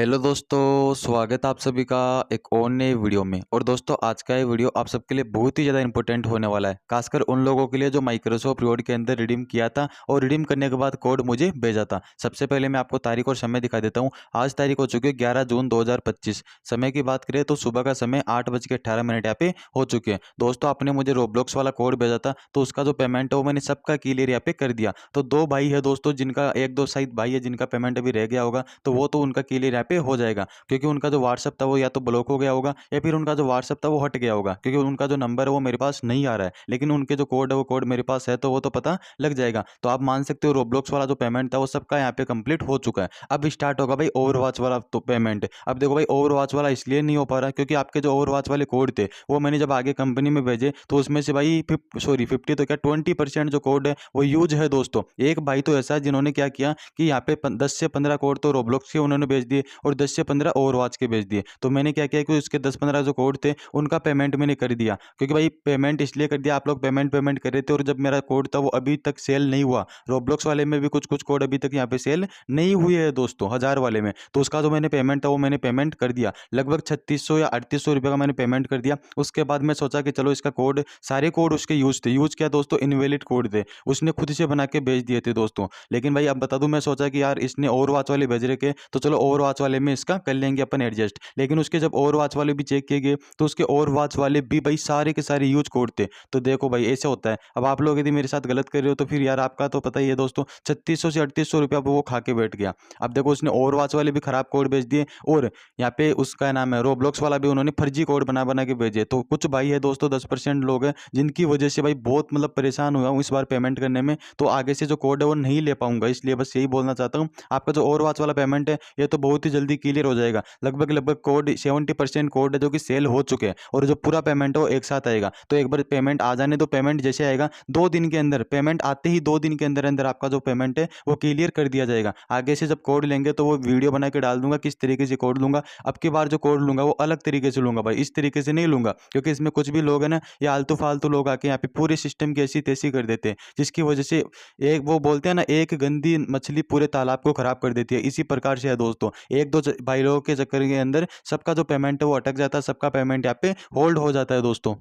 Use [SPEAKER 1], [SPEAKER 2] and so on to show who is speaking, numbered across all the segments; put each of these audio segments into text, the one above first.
[SPEAKER 1] Hello दोस्तों, स्वागत है आप सभी का एक और नए वीडियो में। और दोस्तों आज का ये वीडियो आप सबके लिए बहुत ही ज़्यादा इंपॉर्टेंट होने वाला है, खासकर उन लोगों के लिए जो माइक्रोसॉफ्ट वर्ड के अंदर रिडीम किया था और रिडीम करने के बाद कोड मुझे भेजा था। सबसे पहले मैं आपको तारीख और समय दिखा देता हूँ। आज तारीख हो चुकी है 11 जून 2025। समय की बात करें तो सुबह का समय 8:18 यहाँ पे हो चुके हैं। दोस्तों आपने मुझे रोब्लॉक्स वाला कोड भेजा था, तो उसका जो पेमेंट है वो मैंने सबका क्लियर यहाँ पे कर दिया। तो दो भाई है दोस्तों, जिनका एक दो शायद भाई है जिनका पेमेंट अभी रह गया होगा, तो वो तो उनका क्लियर यहाँ पे हो जाएगा, क्योंकि उनका जो व्हाट्सअप था वो या तो ब्लॉक हो गया होगा या फिर उनका जो व्हाट्सअप था वो हट गया होगा, क्योंकि उनका जो नंबर है वो मेरे पास नहीं आ रहा है, लेकिन उनके जो कोड है वो कोड मेरे पास है, तो वो तो पता लग जाएगा। तो आप मान सकते हो रोब्लॉक्स वाला जो पेमेंट था वो सबका यहाँ पे कंप्लीट हो चुका है। अब स्टार्ट होगा भाई ओवरवॉच वाला तो पेमेंट। अब देखो भाई, ओवरवॉच वाला इसलिए नहीं हो पा रहा क्योंकि आपके जो ओवरवॉच वाले कोड थे वो मैंने जब आगे कंपनी में भेजे तो उसमें से भाई 50 तो क्या 20% जो कोड है वो यूज है दोस्तों। एक भाई तो ऐसा है जिन्होंने क्या किया कि यहाँ पे 10 से 15 कोड तो रोब्लॉक्स के उन्होंने भेज दिए और 10 से 15 ओवरवॉच के भेज दिए। तो मैंने क्या किया कि उसके 10-15 जो कोड थे उनका पेमेंट मैंने कर दिया, क्योंकि भाई पेमेंट इसलिए कर दिया, आप लोग पेमेंट पेमेंट कर रहे थे और जब मेरा कोड था वो अभी तक सेल नहीं हुआ। रोब्लॉक्स वाले में भी कुछ कुछ कोड अभी तक यहाँ पे सेल नहीं हुए है दोस्तों, 1000 वाले में। तो उसका जो मैंने पेमेंट था वो मैंने पेमेंट कर दिया, लगभग 3600 या 3800 रुपये का मैंने पेमेंट कर दिया। उसके बाद मैं सोचा कि चलो इसका कोड, सारे कोड उसके यूज थे, यूज क्या दोस्तों, इनवैलिड कोड थे, उसने खुद से बना के भेज दिए थे दोस्तों। लेकिन भाई अब बता दूं, मैं सोचा कि यार इसने ओवरवॉच वाले भेज रखे तो चलो ओवरवॉच वाले में इसका कर लेंगे अपन एडजस्ट। लेकिन उसके जब ओवरवॉच वाले भी चेक किए गए तो उसके ओवरवॉच वाले भी भाई सारे के सारे यूज कोड थे। तो देखो भाई ऐसे होता है। अब आप लोग यदि मेरे साथ गलत कर रहे हो तो फिर यार आपका तो पता ही है दोस्तों, 3600 से 3800 रुपया वो खा के बैठ गया। अब देखो उसने ओवरवॉच वाले भी खराब कोड भेज दिए और यहाँ पे उसका नाम है रोब्लॉक्स वाला भी उन्होंने फर्जी कोड बना बना के भेजे। तो कुछ भाई है दोस्तों, 10% लोग हैं जिनकी वजह से भाई बहुत मतलब परेशान हुआ हूँ इस बार पेमेंट करने में। तो आगे से जो कोड है वो नहीं ले पाऊंगा, इसलिए बस यही बोलना चाहता हूँ। आपका जो ओवरवॉच वाला पेमेंट है ये तो बहुत ही जल्दी क्लियर हो जाएगा। लगभग लगभग कोड 70% कोड है जो कि सेल हो चुके हैं और जो पूरा पेमेंट है वो एक साथ आएगा। तो एक बार पेमेंट आ जाने दो, पेमेंट जैसे आएगा 2 दिन के अंदर, पेमेंट आते ही 2 दिन के अंदर अंदर आपका जो पेमेंट है वो क्लियर कर दिया जाएगा। आगे से जब कोड लेंगे तो वो वीडियो बना के डाल दूंगा किस तरीके से कोड लूंगा। अब की बार जो कोड लूंगा वो अलग तरीके से लूंगा भाई, इस तरीके से नहीं लूंगा, क्योंकि इसमें कुछ भी लोग हैं ना, ये आलतू फालतू लोग आके यहाँ पे पूरे सिस्टम की ऐसी तैसी कर देते हैं, जिसकी वजह से एक वो बोलते हैं ना, एक गंदी मछली पूरे तालाब को खराब कर देती है। इसी प्रकार से है दोस्तों, एक दो भाई लोगों के चक्कर के अंदर सबका जो पेमेंट है वो अटक जाता है, सबका पेमेंट यहाँ पे होल्ड हो जाता है दोस्तों।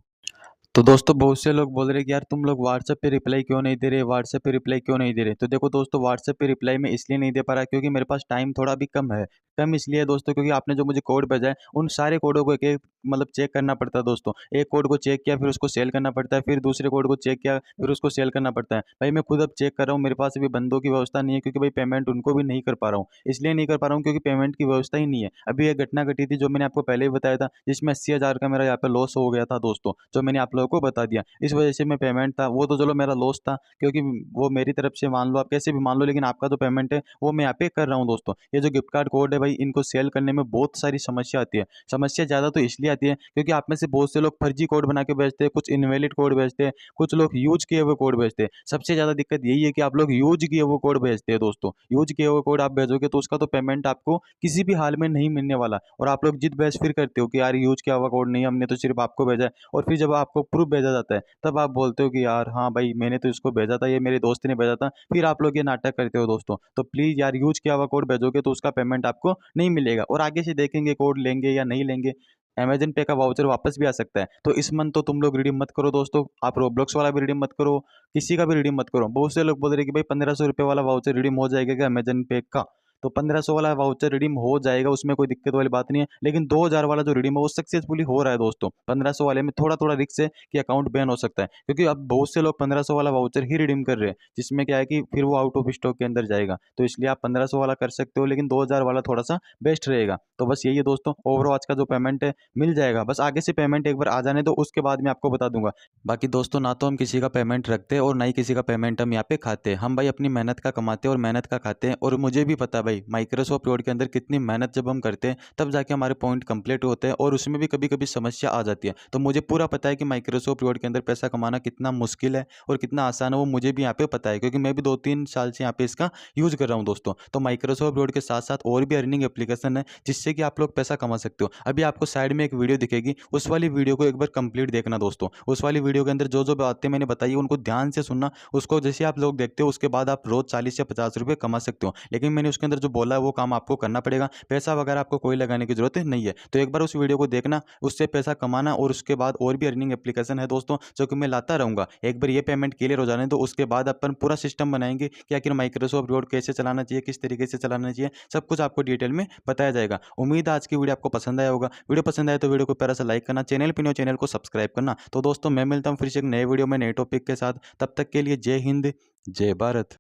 [SPEAKER 1] तो दोस्तों बहुत से लोग बोल रहे हैं कि यार तुम लोग व्हाट्सएप पे रिप्लाई क्यों नहीं दे रहे, व्हाट्सएप पे रिप्लाई क्यों नहीं दे रहे। तो देखो दोस्तों, व्हाट्सएप पे रिप्लाई मैं इसलिए नहीं दे पा रहा क्योंकि मेरे पास टाइम थोड़ा भी कम है। कम इसलिए है दोस्तों क्योंकि आपने जो मुझे कोड भेजा है उन सारे कोडों को एक एक मतलब चेक करना पड़ता है दोस्तों। एक कोड को चेक किया फिर उसको सेल करना पड़ता है, फिर दूसरे कोड को चेक किया फिर उसको सेल करना पड़ता है। भाई मैं खुद अब चेक कर रहा हूँ, मेरे पास अभी बंदों की व्यवस्था नहीं है, क्योंकि भाई पेमेंट उनको भी नहीं कर पा रहा हूँ। इसलिए नहीं कर पा रहा हूँ क्योंकि पेमेंट की व्यवस्था ही नहीं है। अभी एक घटना घटी थी जो मैंने आपको पहले ही बताया था, जिसमें 80,000 का मेरा यहाँ पे लॉस हो गया था दोस्तों, जो मैंने आप लोगों को बता दिया। इस वजह से मैं पेमेंट था वो तो चलो मेरा लॉस था, क्योंकि वो मेरी तरफ से मान लो, आप कैसे भी मान लो, लेकिन आपका जो पेमेंट है वो मैं यहाँ पे कर रहा हूँ दोस्तों। ये जो गिफ्ट कार्ड कोड है भाई, इनको सेल करने में बहुत सारी समस्या आती है। समस्या ज़्यादा तो इसलिए आती है क्योंकि आप में से बहुत से लोग फर्जी कोड बना के बेचते हैं, कुछ इनवैलिड कोड बेचते हैं, कुछ लोग यूज किए हुए कोड बेचते हैं। सबसे ज़्यादा दिक्कत यही है कि आप लोग यूज किए हुए कोड भेजते हैं दोस्तों। यूज किए हुए कोड आप भेजोगे तो उसका तो पेमेंट आपको किसी भी हाल में नहीं मिलने वाला, और आप लोग जिद बहस फिर करते हो कि यार यूज किया हुआ कोड नहीं, हमने तो सिर्फ आपको भेजा है। और फिर जब आपको प्रूफ भेजा जाता है तब आप बोलते हो कि यार हाँ भाई मैंने तो इसको भेजा था, ये मेरे दोस्त ने भेजा था। फिर आप लोग ये नाटक करते हो दोस्तों। तो प्लीज़ यार, यूज किया हुआ कोड भेजोगे तो उसका पेमेंट आपको नहीं मिलेगा, और आगे से देखेंगे कोड लेंगे या नहीं लेंगे। अमेज़न पे का वाउचर वापस भी आ सकता है। तो इस मंथ तो तुम लोग रिडीम मत करो दोस्तों। आप रोब्लॉक्स वाला भी रिडीम मत करो, किसी का भी रिडीम मत करो। बहुत से लोग बोल रहे हैं कि भाई 1500 रुपये वाला वाउचर रिडीम हो जाएगा क्या अमेज़न पे का? तो 1500 वाला वाउचर रिडीम हो जाएगा, उसमें कोई दिक्कत वाली बात नहीं है। लेकिन 2000 वाला जो रिडीम है वो सक्सेसफुली हो रहा है दोस्तों। 1500 वाले में थोड़ा-थोड़ा रिस्क है कि अकाउंट बैन हो सकता है, क्योंकि अब बहुत से लोग 1500 वाला वाउचर ही रिडीम कर रहे हैं, जिसमें क्या है कि फिर वो आउट ऑफ स्टॉक के अंदर जाएगा। तो इसलिए आप 1500 वाला कर सकते हो, लेकिन 2000 वाला थोड़ा-सा बेस्ट रहेगा। तो बस यही है दोस्तों, ओवरवॉच का जो पेमेंट है मिल जाएगा। बस आगे से पेमेंट एक बार आ जाने दो, उसके बाद मैं आपको बता दूंगा। बाकी दोस्तों, ना तो हम किसी का पेमेंट रखते हैं और ना ही किसी का पेमेंट हम यहाँ पे खाते हैं। हम भाई अपनी मेहनत का कमाते हैं और मेहनत का खाते हैं। और मुझे भी पता है भाई, माइक्रोसॉफ्ट वर्ड के अंदर कितनी मेहनत जब हम करते हैं तब जाके हमारे पॉइंट कंप्लीट होते हैं, और उसमें भी कभी कभी समस्या आ जाती है। तो मुझे पूरा पता है कि माइक्रोसॉफ्ट वर्ड के अंदर पैसा कमाना कितना मुश्किल है और कितना आसान है, वो मुझे भी यहाँ पे पता है, क्योंकि मैं भी 2-3 साल से यहाँ पे इसका यूज कर रहा हूँ दोस्तों। तो माइक्रोसॉफ्ट वर्ड के साथ साथ और भी अर्निंग एप्लीकेशन है जिससे कि आप लोग पैसा कमा सकते हो। अभी आपको साइड में एक वीडियो दिखेगी, उस वाली वीडियो को एक बार कंप्लीट देखना दोस्तों। उस वाली वीडियो के अंदर जो जो बातें मैंने बताई है उनको ध्यान से सुनना। उसको जैसे आप लोग देखते हो उसके बाद आप रोज 40 या 50 रुपये कमा सकते हो। लेकिन मैंने उसके अंदर सर जो बोला है वो काम आपको करना पड़ेगा, पैसा वगैरह आपको कोई लगाने की जरूरत नहीं है। तो एक बार उस वीडियो को देखना, उससे पैसा कमाना, और उसके बाद और भी अर्निंग एप्लीकेशन है दोस्तों जो कि मैं लाता रहूंगा। एक बार ये पेमेंट क्लियर हो जाने दो, उसके बाद अपन पूरा सिस्टम बनाएंगे कि आखिर माइक्रोसॉफ्ट वर्ड कैसे चलाना चाहिए, किस तरीके से चलाना चाहिए, सब कुछ आपको डिटेल में बताया जाएगा। उम्मीद है आज की वीडियो आपको पसंद आया होगा। वीडियो पसंद आए तो वीडियो को प्यारा सा लाइक करना, चैनल पर नए चैनल को सब्सक्राइब करना। तो दोस्तों मैं मिलता हूँ फिर से एक नए वीडियो में नए टॉपिक के साथ, तब तक के लिए जय हिंद, जय भारत।